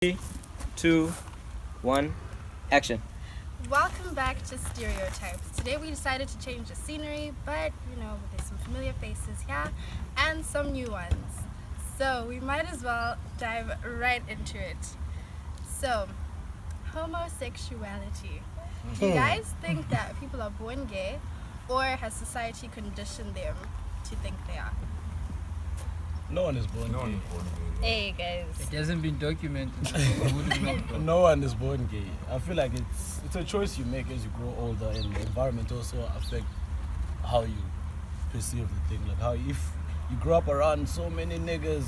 Three, two, one, action. Welcome back to Stereotypes. Today we decided to change the scenery, but there's some familiar faces here and some new ones. So we might as well dive right into it. So, homosexuality. Do you guys think that people are born gay, or has society conditioned them to think they are? No one is born gay. Hey guys. It hasn't been documented. No one is born gay. I feel like it's a choice you make as you grow older, and the environment also affect how you perceive the thing. Like how if you grow up around so many niggas,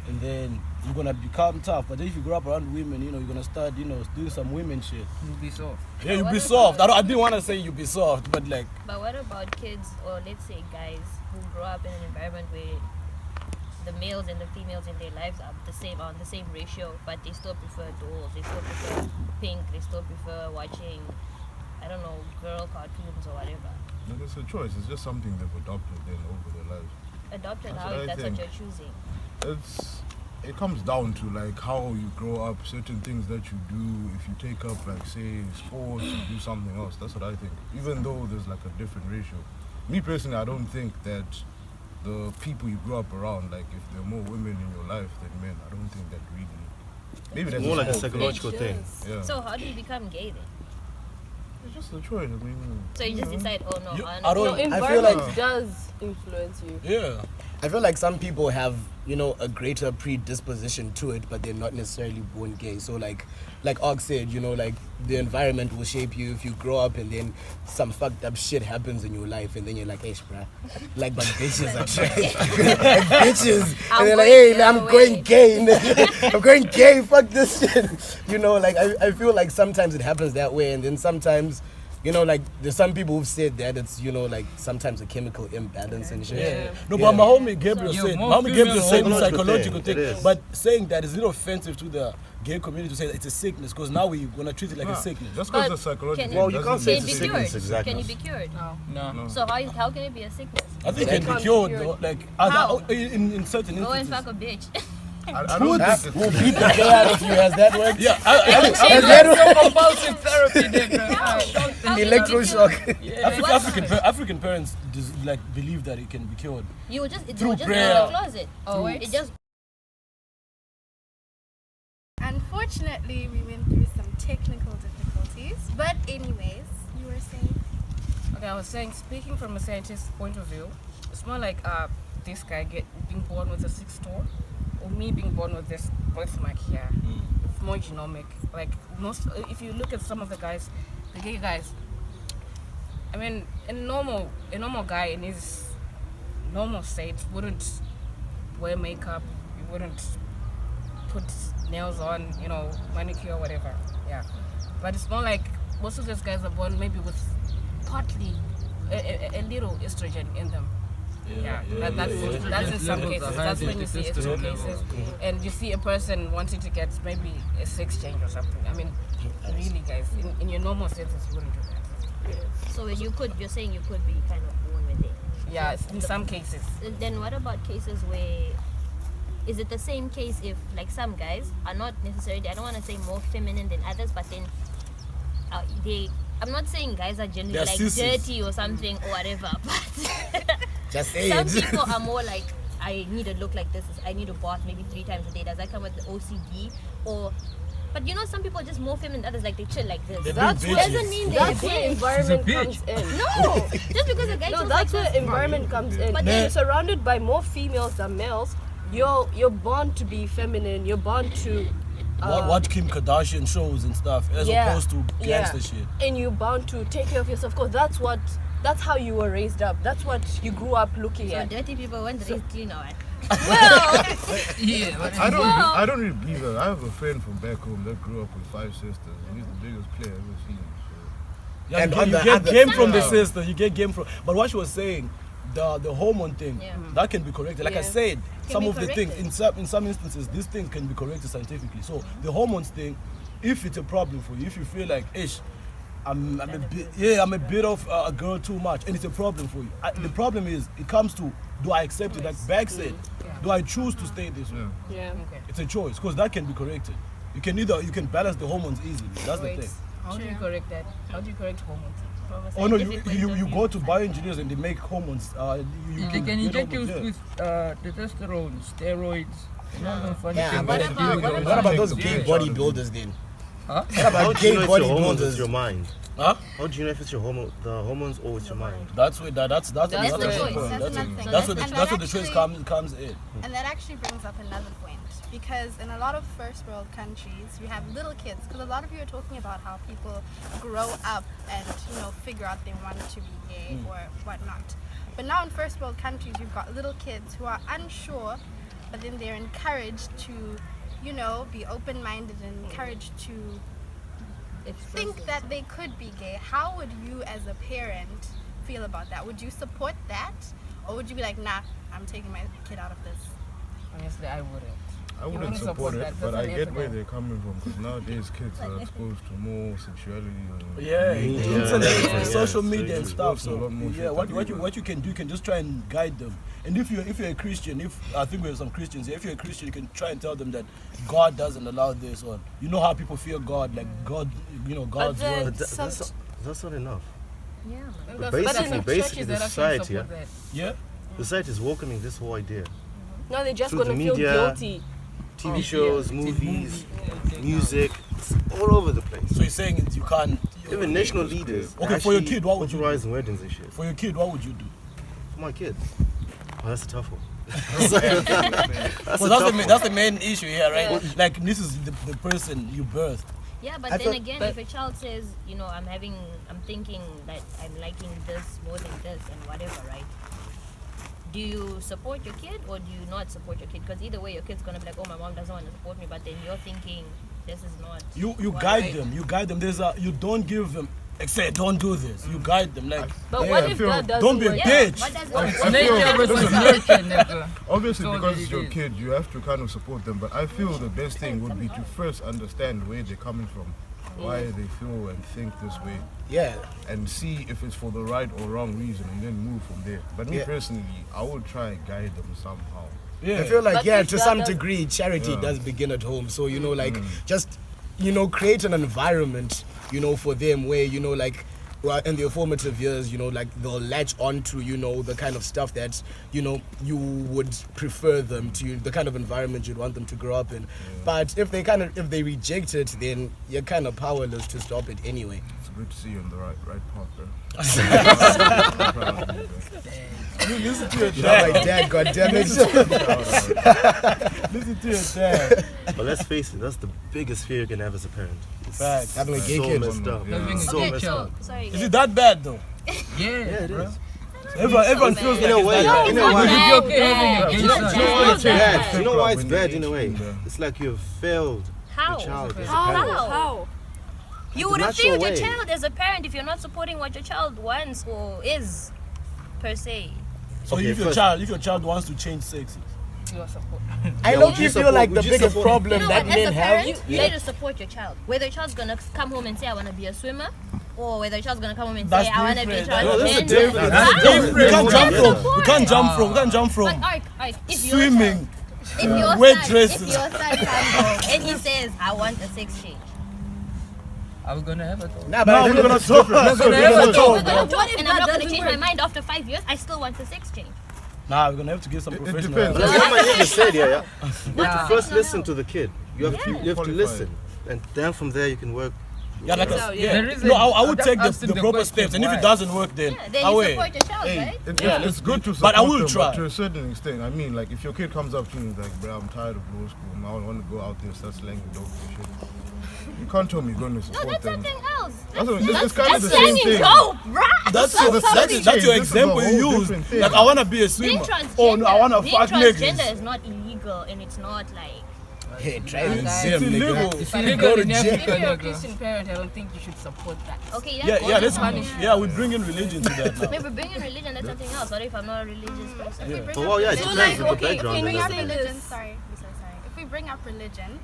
and then you're gonna become tough. But then if you grow up around women, you're gonna start, doing some women shit. You'll be soft. Yeah, you'll be soft. I didn't want to say you be soft, but like. But what about kids, or let's say guys who grow up in an environment where the males and the females in their lives are on the same ratio, but they still prefer dolls, they still prefer pink, they still prefer watching, I don't know, girl cartoons or whatever. No, it's a choice. It's just something they've adopted then over their lives. Adopted That's how what I that's think. what you're choosing. It comes down to like how you grow up, certain things that you do. If you take up like say sports, you do something else. That's what I think. Even though there's like a different ratio. Me personally, I don't think that the people you grew up around, like if there are more women in your life than men, I don't think that really. Maybe that's more like a small thing. psychological thing. Yeah. So how do you become gay then? It's just a choice. I mean. So you just decide, oh no, I'm I don't. No, I feel environment like does influence you. yeah. I feel like some people have, a greater predisposition to it, but they're not necessarily born gay. So like Og said, like the environment will shape you if you grow up and then some fucked up shit happens in your life and then you're like, hey, bruh, like, but bitches are trash. Like bitches. And they're like, hey, I'm going gay. I'm going gay, fuck this shit. Like I feel like sometimes it happens that way, and then sometimes like there's some people who've said that it's like sometimes a chemical imbalance and shit. Yeah. No, but my homie Gabriel Yeah, said, more my homie Gabriel said female psychological thing. It is. But saying that is a little offensive to the gay community to say that it's a sickness, because now we're gonna treat it like a sickness. Just because But it's psychological. can- Well, you can't say Can it's it a be cured? sickness, exactly. Can it be cured? No. So how can it be a sickness? I think it can be cured though, like How? in certain Go and instances. fuck a bitch. I don't think We'll it's. beat the hell out of you. Has that worked? Yeah, Compulsive therapy, nigga. How can it be Electroshock. cured? African parents believe that it can be cured. You will just Through go in the prayer. closet. Always. It just Unfortunately, we went through some technical difficulties. But anyways, you were saying? Okay, I was saying, speaking from a scientist's point of view, it's more like this guy being born with a 6 toe, or me being born with this birthmark here. It's more genomic. Like if you look at some of the guys, the gay guys, I mean, a normal guy in his normal state wouldn't wear makeup. He wouldn't put nails on, manicure, whatever. Yeah, but it's more like most of those guys are born maybe with partly a little estrogen in them. That's in some cases. That's when you see estrogen cases, and you see a person wanting to get maybe a sex change or something. I mean, really, guys, in your normal senses, you wouldn't do that. so you're saying you could be kind of born with it. Yeah, in some cases. Then what about cases where is it the same case if like some guys are not necessarily, I don't want to say more feminine than others, but then I'm not saying guys are generally They're like sissies. dirty or something or whatever, but Just say some it. people are more like, I need to look like this, I need to bath maybe 3 times a day. Does that come with the OCD? But some people are just more feminine than others, like they chill like this. They're That's being what- bitches. Doesn't mean they're That's where bitch. environment She's a comes in. No, just because a guy No, chills that's like where this. environment comes in. But If then- you're surrounded by more females than males, you're born to be feminine. You're born to Watch Kim Kardashian shows and stuff, as Yeah. opposed to gangster Yeah. shit. and you're bound to take care of yourself. Cause that's how you were raised up. That's what you grew up looking So at. dirty people want to raise clean or what? Yeah, but I don't really believe that. I have a friend from back home that grew up with 5 sisters. He's the biggest player I've ever seen. So. Yeah, And you on get, the you get other game from the side- sister. You get game from. But what she was saying, the hormone thing, Yeah. that can be corrected. Like I Yeah. said, some be of the things corrected. in some instances, this thing can be corrected scientifically. So the hormones thing, if it's a problem for you, if you feel like, ish, I'm a bit of a girl too much, and it's a problem for you. The problem is, it comes to, do I accept it? Like Beck said, do I choose to stay this way? Yeah. Yeah. okay. It's a choice, because that can be corrected. You can balance the hormones easily. That's the thing. How do you correct that? How do you correct hormones? From a Oh no, scientific point you of go view. to bioengineers and they make hormones. They can inject you with testosterone, steroids. Yeah, What about- what about those gay Yeah. bodybuilders then? Huh? What How about do you gay know it's your hormones? It's bodybuilders? your mind. Huh? How do you know if it's the hormones or it's your mind? That's where that's That's the the point. choice. That's That's another thing. that's where And that's that where the choice actually- comes in. And that actually brings up another point, because in a lot of first world countries, you have little kids. Because a lot of you are talking about how people grow up and figure out they want to be gay or whatnot. But now in first world countries, you've got little kids who are unsure, but then they're encouraged to, be open-minded and encouraged to think that they could be gay. How would you, as a parent, feel about that? Would you support that, or would you be like, nah, I'm taking my kid out of this? Honestly, I wouldn't. I wouldn't wouldn't support support it, that. but That's I get unethical. where they're coming from, because nowadays kids are exposed to more sexuality. And Yeah, internet, yeah, social yeah, media and so stuff. also a So lot more yeah, shit what to you do. what you can do, you can just try and guide them. And if you're a Christian, if I think we have some Christians here, if you're a Christian, you can try and tell them that God doesn't allow this, or how people fear God, like God, God's then- word. But that's not enough. Yeah, man. But There's basically, some basically churches the that actually society, support that. Yeah. the society is welcoming this whole idea. No, they're just Through the gonna feel media. guilty. TV shows, movies, music, it's all over the place. So you're saying you can't. Even national leaders. Okay, for your actually kid, what would you do? authorize weddings and shit. For your kid, what would you do? For my kid. Oh, that's a tough one. That's the main issue here, right? Like this is the person you birthed. Yeah, but I then thought- again, but- if a child says, I'm thinking that I'm liking this more than this and whatever, right? Do you support your kid or do you not support your kid? Because either way, your kid's gonna be like, oh, my mom doesn't want to support me, but then you're thinking this is not. You what guide I- them. You guide them. You don't give them. Say don't do this. You guide them. Like But Yeah, what I if feel- that doesn't don't be a work? bitch. What does I Nature feel- versus nurture, nigga. Obviously, So because they it's your did. kid, you have to kind of support them. But I feel the best thing would be to first understand where they're coming from, why they feel and think this way, Yeah. and see if it's for the right or wrong reason, and then move from there. But me Yeah. personally, I would try and guide them somehow. yeah. I feel like But yeah, if to that some does- degree, charity Yeah. does begin at home. So just create an environment, for them where well, in their formative years, they'll latch on to the kind of stuff that you would prefer them to, the kind of environment you'd want them to grow up in. But if they reject it, then you're kind of powerless to stop it anyway. It's good to see you on the right path, bro. I'm proud of you, bro. You listen to your Not my dad. dad, God damn it. Listen to your dad. But let's face it, that's the biggest fear you can have as a parent. It's Facts. Having a gay so kid. messed up. Yeah. So Okay, messed so up. sorry. Is guys. it that bad though? Yeah, It is. Everyone feels like In a it's way, that in bad. a way. Would you be okay having a gay It's son? not You know why it's bad. bad? You know why it's When bad they in a way? age, yeah. It's like you've failed How? the child as a How? parent. How? You The would have natural failed your way. child as a parent if you're not supporting what your child wants or is, per se. So Okay, if your first- child wants to change sexes, Your support. I Yeah, don't would you feel support- like the would you biggest support- problem You know that what, as men a have. parent, you need to support your child. Whether your child's gonna come home and say, I wanna be a swimmer, or whether your child's gonna come home and That's say, I wanna be a different. No, that's a transgender. different. we can't jump Yeah. from. We can't jump from. We can't jump But from Ark, if your swimming. child- if your wet son, dresses. if your son comes home and he says, I want a sex change. Are we gonna have a talk? Nah, No, but we're gonna talk. Let's go. gonna We're have gonna a talk. And What if I'm that not gonna doesn't change my work? mind after 5 years. I still want a sex change. Nah, we're gonna have to get some It professional depends. help. That's what my nigga said, yeah. You have Yeah. to first listen to the kid. You have to Qualify. listen. And then from there you can work. Yeah, like So, yeah. There is No, a- I would I'll take just the ask him proper the steps, and if question, it doesn't work, then Yeah, then you away. support your child, Hey, right? it's good to support But I will them, try. but to a certain extent. I mean, like, if your kid comes up to you and is like, bro, I'm tired of law school, and I want to go out there and start slanging dope and shit. You can't tell me you're going to No, support that's them. something else. It's kind of the same slanging thing. dope, bruh. That's So your that's your this is a example whole you use. different thing. Like I wanna be a Being swimmer. transgender, Oh no, I wanna being fuck transgender niggas. is not illegal and it's not like. hey, try and Guys, zim, it's illegal. nigga. It's You illegal go to in jail. Africa, If you're a nigga. Christian parent, I don't think you should support that. Okay, Yeah, that's yeah, God. we bring in religion to that now. Maybe bring in religion, that's something else. What if I'm not a religious person? Yeah. Oh, well, yeah, it So, depends like, on the okay, background. can and we Bring up say everything. religion, this? sorry. If we bring up religion,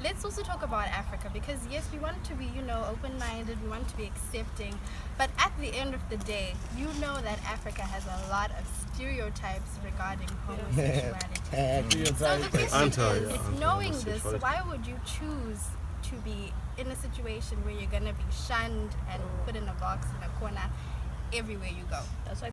let's also talk about Africa, because yes, we want to be, open-minded, we want to be accepting, but at the end of the day, you know that Africa has a lot of stereotypes regarding homosexuality. So the question is, knowing this, why would you choose to be in a situation where you're going to be shunned and put in a box in a corner everywhere you go? That's why